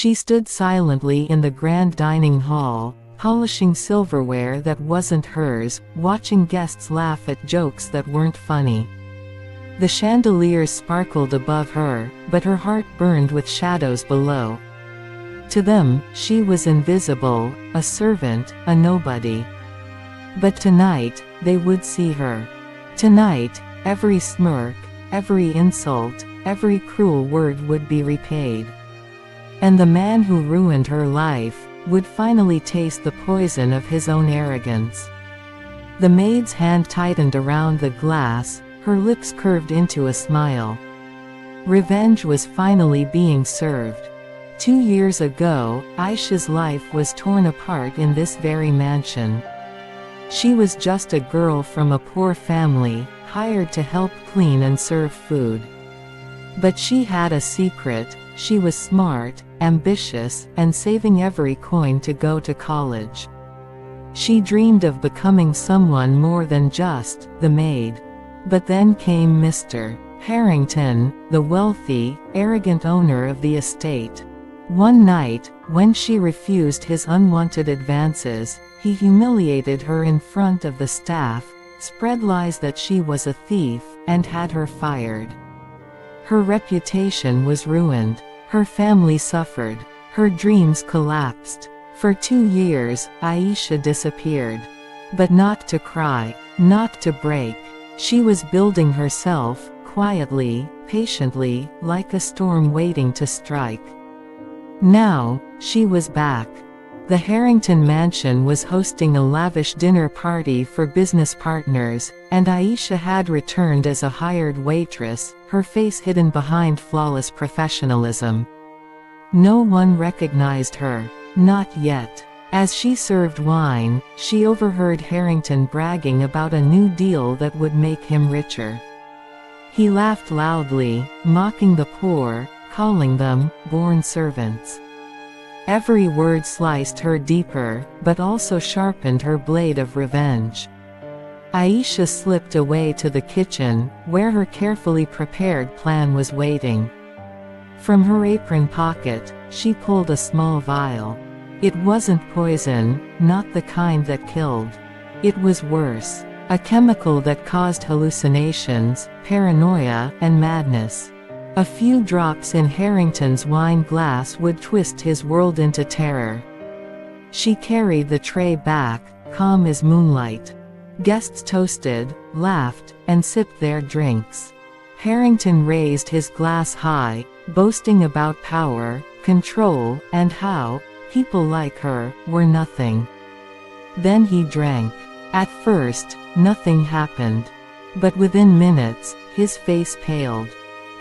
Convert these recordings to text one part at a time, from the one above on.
She stood silently in the grand dining hall, polishing silverware that wasn't hers, watching guests laugh at jokes that weren't funny. The chandeliers sparkled above her, but her heart burned with shadows below. To them, she was invisible, a servant, a nobody. But tonight, they would see her. Tonight, every smirk, every insult, every cruel word would be repaid. And the man who ruined her life would finally taste the poison of his own arrogance. The maid's hand tightened around the glass, her lips curved into a smile. Revenge was finally being served. 2 years ago, Aisha's life was torn apart in this very mansion. She was just a girl from a poor family, hired to help clean and serve food. But she had a secret: she was smart, ambitious, and saving every coin to go to college. She dreamed of becoming someone more than just the maid. But then came Mr. Harrington, the wealthy, arrogant owner of the estate. One night, when she refused his unwanted advances, he humiliated her in front of the staff, spread lies that she was a thief, and had her fired. Her reputation was ruined. Her family suffered. Her dreams collapsed. For 2 years, Aisha disappeared. But not to cry, not to break. She was building herself, quietly, patiently, like a storm waiting to strike. Now, she was back. The Harrington mansion was hosting a lavish dinner party for business partners, and Aisha had returned as a hired waitress, her face hidden behind flawless professionalism. No one recognized her. Not yet. As she served wine, she overheard Harrington bragging about a new deal that would make him richer. He laughed loudly, mocking the poor, calling them born servants. Every word sliced her deeper, but also sharpened her blade of revenge. Aisha slipped away to the kitchen, where her carefully prepared plan was waiting. From her apron pocket, she pulled a small vial. It wasn't poison, not the kind that killed. It was worse. A chemical that caused hallucinations, paranoia, and madness. A few drops in Harrington's wine glass would twist his world into terror. She carried the tray back, calm as moonlight. Guests toasted, laughed, and sipped their drinks. Harrington raised his glass high, boasting about power, control, and how people like her were nothing. Then he drank. At first, nothing happened. But within minutes, his face paled.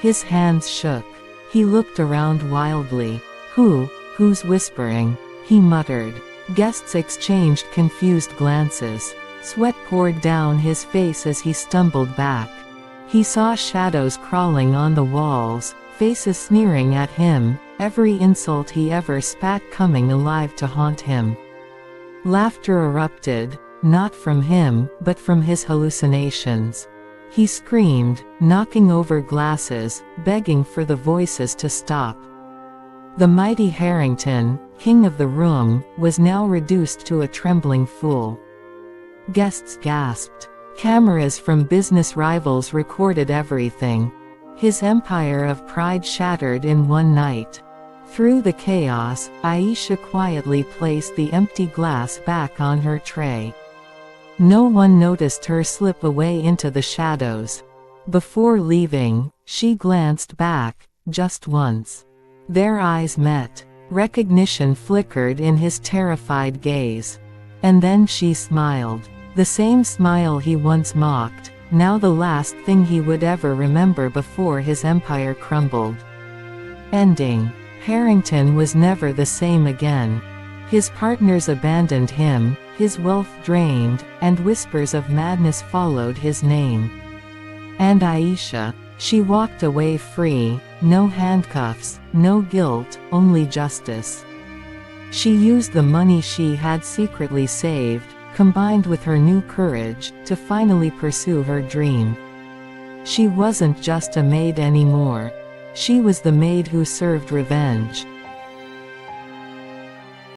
His hands shook. He looked around wildly. Who's whispering? He muttered. Guests exchanged confused glances. Sweat poured down his face as he stumbled back. He saw shadows crawling on the walls, faces sneering at him, every insult he ever spat coming alive to haunt him. Laughter erupted, not from him, but from his hallucinations. He screamed, knocking over glasses, begging for the voices to stop. The mighty Harrington, king of the room, was now reduced to a trembling fool. Guests gasped. Cameras from business rivals recorded everything. His empire of pride shattered in one night. Through the chaos, Aisha quietly placed the empty glass back on her tray. No one noticed her slip away into the shadows. Before leaving, she glanced back, just once. Their eyes met. Recognition flickered in his terrified gaze. And then she smiled. The same smile he once mocked, now the last thing he would ever remember before his empire crumbled. Ending. Harrington was never the same again. His partners abandoned him, his wealth drained, and whispers of madness followed his name. And Aisha, she walked away free, no handcuffs, no guilt, only justice. She used the money she had secretly saved, combined with her new courage, to finally pursue her dream. She wasn't just a maid anymore. She was the maid who served revenge.